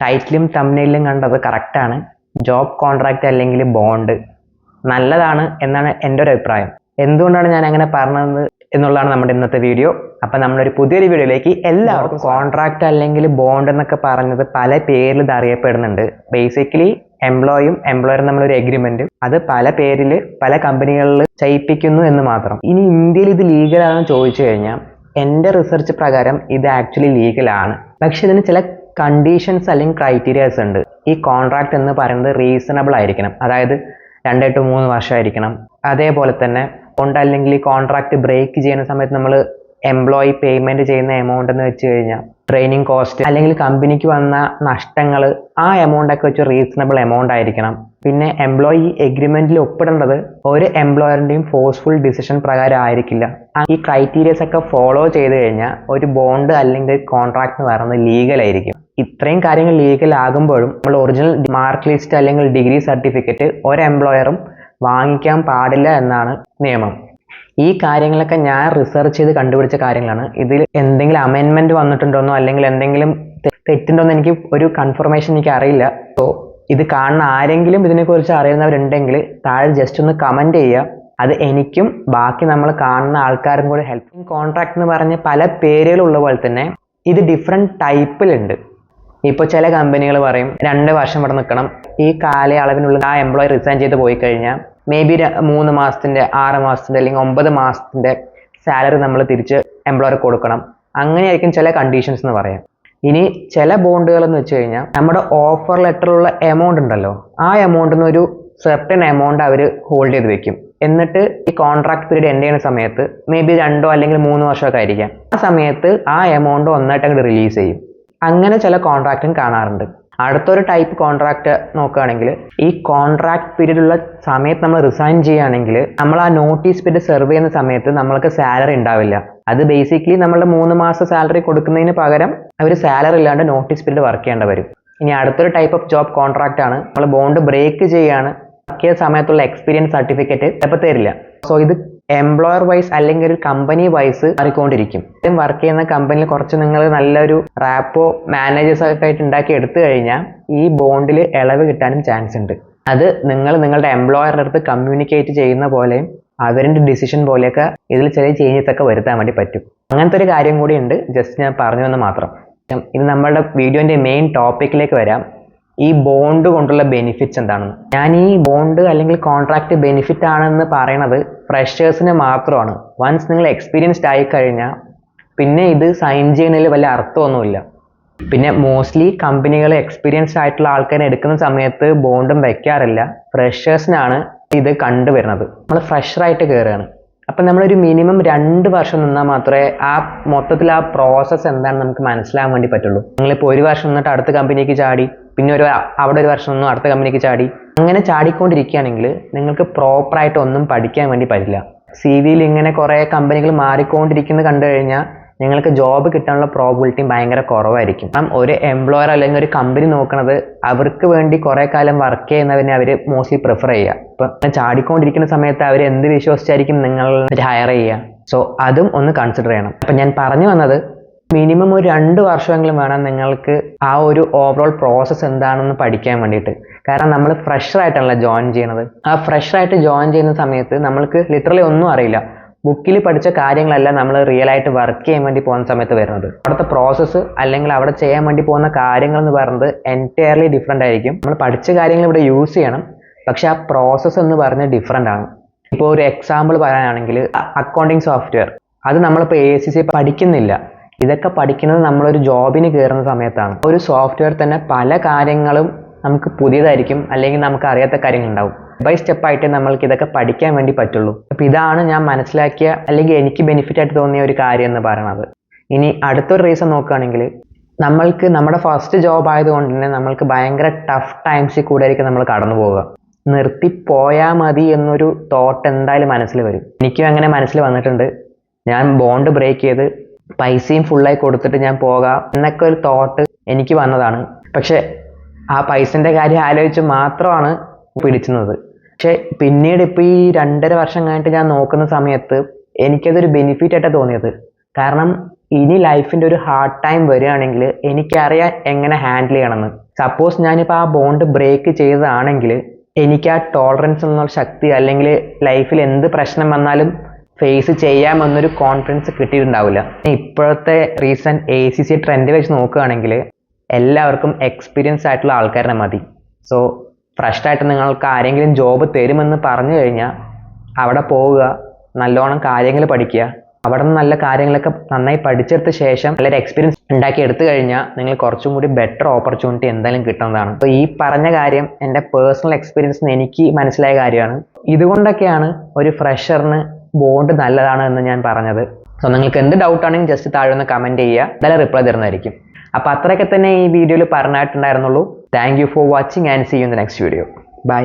ടൈറ്റിലും തംബ്നെയിലും കണ്ടത് കറക്റ്റാണ്. Job contract അല്ലെങ്കിൽ ബോണ്ട് നല്ലതാണ് എന്നാണ് എൻ്റെ ഒരു അഭിപ്രായം. എന്തുകൊണ്ടാണ് ഞാൻ അങ്ങനെ പറഞ്ഞത് എന്നുള്ളതാണ് നമ്മുടെ ഇന്നത്തെ വീഡിയോ. അപ്പം നമ്മളൊരു പുതിയൊരു വീഡിയോയിലേക്ക് എല്ലാവർക്കും. കോൺട്രാക്റ്റ് അല്ലെങ്കിൽ ബോണ്ട് എന്നൊക്കെ പറഞ്ഞത് പല പേരിൽ ഇത് അറിയപ്പെടുന്നുണ്ട്. ബേസിക്കലി എംപ്ലോയും എംപ്ലോയറും നമ്മളൊരു എഗ്രിമെന്റ്, അത് പല പേരിൽ പല കമ്പനികളിൽ ചെയ്യിപ്പിക്കുന്നു എന്ന് മാത്രം. ഇനി ഇന്ത്യയിൽ ഇത് ലീഗലാണെന്ന് ചോദിച്ചു കഴിഞ്ഞാൽ എൻ്റെ റിസർച്ച് പ്രകാരം ഇത് ആക്ച്വലി ലീഗലാണ്. പക്ഷെ ഇതിന് ചില കണ്ടീഷൻസ് അല്ലെങ്കിൽ ക്രൈറ്റീരിയാസ് ഉണ്ട്. ഈ കോൺട്രാക്ട് എന്ന് പറയുന്നത് റീസണബിൾ ആയിരിക്കണം, അതായത് 2 to 3 വർഷമായിരിക്കണം. അതേപോലെ തന്നെ അല്ലെങ്കിൽ ഈ കോൺട്രാക്ട് ബ്രേക്ക് ചെയ്യുന്ന സമയത്ത് നമ്മൾ എംപ്ലോയി പേയ്മെന്റ് ചെയ്യുന്ന എമൗണ്ട് എന്ന് വെച്ച് കഴിഞ്ഞാൽ ട്രെയിനിങ് കോസ്റ്റ് അല്ലെങ്കിൽ കമ്പനിക്ക് വന്ന നഷ്ടങ്ങൾ, ആ എമൗണ്ട് ഒക്കെ വെച്ച് റീസണബിൾ എമൗണ്ട് ആയിരിക്കണം. പിന്നെ എംപ്ലോയി എഗ്രിമെന്റിൽ ഒപ്പിടേണ്ടത് ഒരു എംപ്ലോയറിന്റെയും ഫോഴ്സ്ഫുൾ ഡിസിഷൻ പ്രകാരം ആയിരിക്കില്ല. ഈ ക്രൈറ്റീരിയസ് ഒക്കെ ഫോളോ ചെയ്ത് കഴിഞ്ഞാൽ ഒരു ബോണ്ട് അല്ലെങ്കിൽ കോൺട്രാക്ട് എന്ന് പറയുന്നത് ലീഗൽ ആയിരിക്കും. ഇത്രയും കാര്യങ്ങൾ ലീഗൽ ആകുമ്പോഴും നമ്മൾ ഒറിജിനൽ മാർക്ക് ലിസ്റ്റ് അല്ലെങ്കിൽ ഡിഗ്രി സർട്ടിഫിക്കറ്റ് ഒരു എംപ്ലോയറും വാങ്ങിക്കാൻ പാടില്ല എന്നാണ് നിയമം. ഈ കാര്യങ്ങളൊക്കെ ഞാൻ റിസർച്ച് ചെയ്ത് കണ്ടുപിടിച്ച കാര്യങ്ങളാണ്. ഇതിൽ എന്തെങ്കിലും അമെൻമെന്റ് വന്നിട്ടുണ്ടോന്നോ അല്ലെങ്കിൽ എന്തെങ്കിലും തെറ്റുണ്ടോന്ന് എനിക്ക് ഒരു കൺഫർമേഷൻ എനിക്ക് അറിയില്ല. സോ ഇത് കാണുന്ന ആരെങ്കിലും ഇതിനെക്കുറിച്ച് അറിയുന്നവരുണ്ടെങ്കിൽ താഴെ ജസ്റ്റ് ഒന്ന് കമന്റ് ചെയ്യുക. അത് എനിക്കും ബാക്കി നമ്മൾ കാണുന്ന ആൾക്കാരും കൂടെ ഹെൽപ്പ്. കോൺട്രാക്ട് എന്ന് പറഞ്ഞ പല പേരുകളുള്ള പോലെ തന്നെ ഇത് ഡിഫറെൻറ്റ് ടൈപ്പിലുണ്ട്. ഇപ്പോൾ ചില കമ്പനികൾ പറയും 2 വർഷം ഇവിടെ നിൽക്കണം, ഈ കാലയളവിനുള്ളിൽ ആ എംപ്ലോയി റിസൈൻ ചെയ്ത് പോയി കഴിഞ്ഞാൽ മേ ബി 3 മാസത്തിൻ്റെ 6 മാസത്തിൻ്റെ അല്ലെങ്കിൽ 9 മാസത്തിൻ്റെ സാലറി നമ്മൾ തിരിച്ച് എംപ്ലോയർ കൊടുക്കണം. അങ്ങനെയായിരിക്കും ചില കണ്ടീഷൻസ് എന്ന് പറയാം. ഇനി ചില ബോണ്ടുകൾ എന്ന് വെച്ച് കഴിഞ്ഞാൽ നമ്മുടെ ഓഫർ ലെറ്ററിലുള്ള എമൗണ്ട് ഉണ്ടല്ലോ, ആ എമൗണ്ടിൽ നിന്ന് ഒരു സെർട്ടൻ എമൗണ്ട് അവർ ഹോൾഡ് ചെയ്ത് വെക്കും. എന്നിട്ട് ഈ കോൺട്രാക്ട് പീരീഡ് എൻഡ് ചെയ്യുന്ന സമയത്ത് മേ ബി 2 അല്ലെങ്കിൽ 3 വർഷമൊക്കെ ആയിരിക്കാം, ആ സമയത്ത് ആ എമൗണ്ട് ഒന്നായിട്ട് അങ്ങോട്ട് റിലീസ് ചെയ്യും. അങ്ങനെ ചില കോൺട്രാക്റ്റും കാണാറുണ്ട്. അടുത്തൊരു ടൈപ്പ് കോൺട്രാക്ട് നോക്കുകയാണെങ്കിൽ ഈ കോൺട്രാക്ട് പീരീഡ് ഉള്ള സമയത്ത് നമ്മൾ റിസൈൻ ചെയ്യുകയാണെങ്കിൽ നമ്മൾ ആ നോട്ടീസ് പീരീഡ് സെർവ് ചെയ്യുന്ന സമയത്ത് നമ്മൾക്ക് സാലറി ഉണ്ടാവില്ല. അത് ബേസിക്കലി നമ്മളുടെ 3 മാസം സാലറി കൊടുക്കുന്നതിന് പകരം അവർ സാലറി ഇല്ലാണ്ട് നോട്ടീസ് പീരീഡ് വർക്ക് ചെയ്യേണ്ടി വരും. ഇനി അടുത്തൊരു ടൈപ്പ് ഓഫ് ജോബ് കോൺട്രാക്റ്റ് ആണ്, നമ്മൾ ബോണ്ട് ബ്രേക്ക് ചെയ്യുകയാണ്, വർക്ക് ചെയ്ത സമയത്തുള്ള എക്സ്പീരിയൻസ് സർട്ടിഫിക്കറ്റ് ചിലപ്പോൾ തരില്ല. സോ ഇത് എംപ്ലോയർ വൈസ് അല്ലെങ്കിൽ ഒരു കമ്പനി വൈസ് മാറിക്കൊണ്ടിരിക്കും. വർക്ക് ചെയ്യുന്ന കമ്പനിയിൽ കുറച്ച് നിങ്ങൾ നല്ലൊരു റാപ്പോ മാനേജേഴ്സ് ഒക്കെ ആയിട്ട് ഉണ്ടാക്കി എടുത്തു കഴിഞ്ഞാൽ ഈ ബോണ്ടിൽ ഇളവ് കിട്ടാനും ചാൻസ് ഉണ്ട്. അത് നിങ്ങൾ നിങ്ങളുടെ എംപ്ലോയറുടെ അടുത്ത് കമ്മ്യൂണിക്കേറ്റ് ചെയ്യുന്ന പോലെയും അവരുടെ ഡിസിഷൻ പോലെയൊക്കെ ഇതിൽ ചെറിയ ചേഞ്ചസ് ഒക്കെ വരുത്താൻ വേണ്ടി പറ്റും. അങ്ങനത്തെ ഒരു കാര്യം കൂടി ഉണ്ട്, ജസ്റ്റ് ഞാൻ പറഞ്ഞു എന്ന് മാത്രം. ഇത് നമ്മളുടെ വീഡിയോന്റെ മെയിൻ ടോപ്പിക്കിലേക്ക് വരാം. ഈ ബോണ്ട് കൊണ്ടുള്ള ബെനിഫിറ്റ്സ് എന്താണെന്ന്. ഞാൻ ഈ ബോണ്ട് അല്ലെങ്കിൽ കോൺട്രാക്ട് ബെനിഫിറ്റ് ആണെന്ന് പറയുന്നത് ഫ്രഷേഴ്സിന് മാത്രമാണ്. വൺസ് നിങ്ങൾ എക്സ്പീരിയൻസ്ഡ് ആയി കഴിഞ്ഞാൽ പിന്നെ ഇത് സൈൻ ചെയ്യുന്നതിൽ വലിയ അർത്ഥമൊന്നുമില്ല. പിന്നെ മോസ്റ്റ്ലി കമ്പനികൾ എക്സ്പീരിയൻസ്ഡ് ആയിട്ടുള്ള ആൾക്കാരെ എടുക്കുന്ന സമയത്ത് ബോണ്ടും വെക്കാറില്ല. ഫ്രഷേഴ്സിനാണ് ഇത് കണ്ടുവരുന്നത്. നമ്മൾ ഫ്രഷറായിട്ട് കയറുകയാണ്, അപ്പം നമ്മളൊരു മിനിമം 2 വർഷം നിന്നാൽ മാത്രമേ ആ മൊത്തത്തിൽ ആ പ്രോസസ്സ് എന്താണെന്ന് നമുക്ക് മനസ്സിലാകാൻ വേണ്ടി പറ്റുള്ളൂ. നിങ്ങളിപ്പോൾ 1 വർഷം നിന്നിട്ട് അടുത്ത കമ്പനിക്ക് ചാടി, പിന്നെ അവിടെ 1 വർഷം നിന്നും അടുത്ത കമ്പനിക്ക് ചാടി, അങ്ങനെ ചാടിക്കൊണ്ടിരിക്കുകയാണെങ്കിൽ നിങ്ങൾക്ക് പ്രോപ്പറായിട്ട് ഒന്നും പഠിക്കാൻ വേണ്ടി പറ്റില്ല. CV-യിൽ ഇങ്ങനെ കുറേ കമ്പനികൾ മാറിക്കൊണ്ടിരിക്കുന്നത് കണ്ടു കഴിഞ്ഞാൽ നിങ്ങൾക്ക് ജോബ് കിട്ടാനുള്ള പ്രോബിലിറ്റിയും ഭയങ്കര കുറവായിരിക്കും. അപ്പം ഒരു എംപ്ലോയർ അല്ലെങ്കിൽ ഒരു കമ്പനി നോക്കുന്നത് അവർക്ക് വേണ്ടി കുറേ കാലം വർക്ക് ചെയ്യുന്നവരെ അവർ മോസ്റ്റ്ലി പ്രിഫർ ചെയ്യുക. ഇപ്പം ചാടിക്കൊണ്ടിരിക്കുന്ന സമയത്ത് അവർ എന്ത് വിശ്വസിച്ചായിരിക്കും നിങ്ങൾ ഹയർ ചെയ്യുക. സോ അതും ഒന്ന് കൺസിഡർ ചെയ്യണം. അപ്പം ഞാൻ പറഞ്ഞു വന്നത് മിനിമം ഒരു 2 വർഷമെങ്കിലും വേണം നിങ്ങൾക്ക് ആ ഒരു ഓവറോൾ പ്രോസസ്സ് എന്താണെന്ന് പഠിക്കാൻ വേണ്ടിയിട്ട്. കാരണം നമ്മൾ ഫ്രഷറായിട്ടാണല്ലോ ജോയിൻ ചെയ്യുന്നത്. ആ ഫ്രഷറായിട്ട് ജോയിൻ ചെയ്യുന്ന സമയത്ത് നമ്മൾക്ക് ലിറ്ററലി ഒന്നും അറിയില്ല. ബുക്കിൽ പഠിച്ച കാര്യങ്ങളല്ല നമ്മൾ റിയൽ ആയിട്ട് വർക്ക് ചെയ്യാൻ വേണ്ടി പോകുന്ന സമയത്ത് വരുന്നത്. അവിടുത്തെ പ്രോസസ്സ് അല്ലെങ്കിൽ അവിടെ ചെയ്യാൻ വേണ്ടി പോകുന്ന കാര്യങ്ങൾ എന്ന് പറയുന്നത് എൻറ്റയർലി ഡിഫറെൻ്റ് ആയിരിക്കും. നമ്മൾ പഠിച്ച കാര്യങ്ങൾ ഇവിടെ യൂസ് ചെയ്യണം, പക്ഷെ ആ പ്രോസസ്സ് എന്ന് പറഞ്ഞാൽ ഡിഫറെൻ്റ് ആണ്. ഇപ്പോൾ ഒരു എക്സാമ്പിൾ പറയാനാണെങ്കിൽ അക്കൗണ്ടിങ് സോഫ്റ്റ്വെയർ, അത് നമ്മളിപ്പോൾ ACCA പഠിക്കുന്നില്ല. ഇതൊക്കെ പഠിക്കുന്നത് നമ്മളൊരു ജോബിന് കയറുന്ന സമയത്താണ്. ഒരു സോഫ്റ്റ്വെയർ തന്നെ പല കാര്യങ്ങളും നമുക്ക് പുതിയതായിരിക്കും, അല്ലെങ്കിൽ നമുക്ക് അറിയാത്ത കാര്യങ്ങളുണ്ടാവും. ബൈ സ്റ്റെപ്പായിട്ട് നമ്മൾക്ക് ഇതൊക്കെ പഠിക്കാൻ വേണ്ടി പറ്റുള്ളൂ. അപ്പം ഇതാണ് ഞാൻ മനസ്സിലാക്കിയ അല്ലെങ്കിൽ എനിക്ക് ബെനിഫിറ്റ് ആയിട്ട് തോന്നിയ ഒരു കാര്യം എന്ന് പറയുന്നത്. ഇനി അടുത്തൊരു റീസൺ നോക്കുകയാണെങ്കിൽ നമ്മൾക്ക് നമ്മുടെ ഫസ്റ്റ് ജോബ് ആയതുകൊണ്ട് തന്നെ നമ്മൾക്ക് ഭയങ്കര ടഫ് ടൈംസിൽ കൂടെ ആയിരിക്കും നമ്മൾ കടന്നു പോവുക. നിർത്തിപ്പോയാൽ മതി എന്നൊരു തോട്ട് എന്തായാലും മനസ്സിൽ വരും. എനിക്കും അങ്ങനെ മനസ്സിൽ വന്നിട്ടുണ്ട്. ഞാൻ ബോണ്ട് ബ്രേക്ക് ചെയ്ത് പൈസയും ഫുള്ളായി കൊടുത്തിട്ട് ഞാൻ പോകാം എന്നൊക്കെ ഒരു തോട്ട് എനിക്ക് വന്നതാണ്. പക്ഷെ ആ പൈസൻ്റെ കാര്യം ആലോചിച്ച് മാത്രമാണ് പിടിച്ചുന്നത്. പക്ഷെ പിന്നീട് ഇപ്പോൾ ഈ 2.5 വർഷം കഴിഞ്ഞിട്ട് ഞാൻ നോക്കുന്ന സമയത്ത് എനിക്കതൊരു ബെനിഫിറ്റ് ആയിട്ടാണ് തോന്നിയത്. കാരണം ഇനി ലൈഫിൻ്റെ ഒരു ഹാർഡ് ടൈം വരികയാണെങ്കിൽ എനിക്കറിയാം എങ്ങനെ ഹാൻഡിൽ ചെയ്യണമെന്ന്. സപ്പോസ് ഞാനിപ്പോൾ ആ ബോണ്ട് ബ്രേക്ക് ചെയ്തതാണെങ്കിൽ എനിക്ക് ആ ടോളറൻസ് എന്നുള്ള ശക്തി അല്ലെങ്കിൽ ലൈഫിൽ എന്ത് പ്രശ്നം വന്നാലും ഫേസ് ചെയ്യാമെന്നൊരു കോൺഫിഡൻസ് കിട്ടിയിട്ടുണ്ടാവില്ല. ഇപ്പോഴത്തെ റീസെൻറ്റ് ACC ട്രെൻഡ് വെച്ച് നോക്കുകയാണെങ്കിൽ എല്ലാവർക്കും എക്സ്പീരിയൻസ് ആയിട്ടുള്ള ആൾക്കാരെ മതി. സോ ഫ്രഷായിട്ട് നിങ്ങൾക്ക് ആരെങ്കിലും ജോബ് തരുമെന്ന് പറഞ്ഞു കഴിഞ്ഞാൽ അവിടെ പോവുക, നല്ലോണം കാര്യങ്ങൾ പഠിക്കുക, അവിടെ നിന്ന് നല്ല കാര്യങ്ങളൊക്കെ നന്നായി പഠിച്ചെടുത്ത ശേഷം നല്ലൊരു എക്സ്പീരിയൻസ് ഉണ്ടാക്കി എടുത്തു കഴിഞ്ഞാൽ നിങ്ങൾ കുറച്ചും കൂടി ബെറ്റർ ഓപ്പർച്യൂണിറ്റി എന്തായാലും കിട്ടുന്നതാണ്. അപ്പോൾ ഈ പറഞ്ഞ കാര്യം എൻ്റെ പേഴ്സണൽ എക്സ്പീരിയൻസിന് എനിക്ക് മനസ്സിലായ കാര്യമാണ്. ഇതുകൊണ്ടൊക്കെയാണ് ഒരു ഫ്രഷറിന് ബോണ്ട് നല്ലതാണ് എന്ന് ഞാൻ പറഞ്ഞത്. സോ നിങ്ങൾക്ക് എന്ത് ഡൗട്ട് ആണെങ്കിലും ജസ്റ്റ് താഴെ ഒന്ന് കമൻറ്റ് ചെയ്യുക, എന്തായാലും റിപ്ലൈ തരുന്നതായിരിക്കും. അപ്പോൾ അത്രയൊക്കെ തന്നെ ഈ വീഡിയോയിൽ പറഞ്ഞിട്ടുണ്ടായിരുന്നുള്ളൂ. Thank you for watching and see you in the next video. By.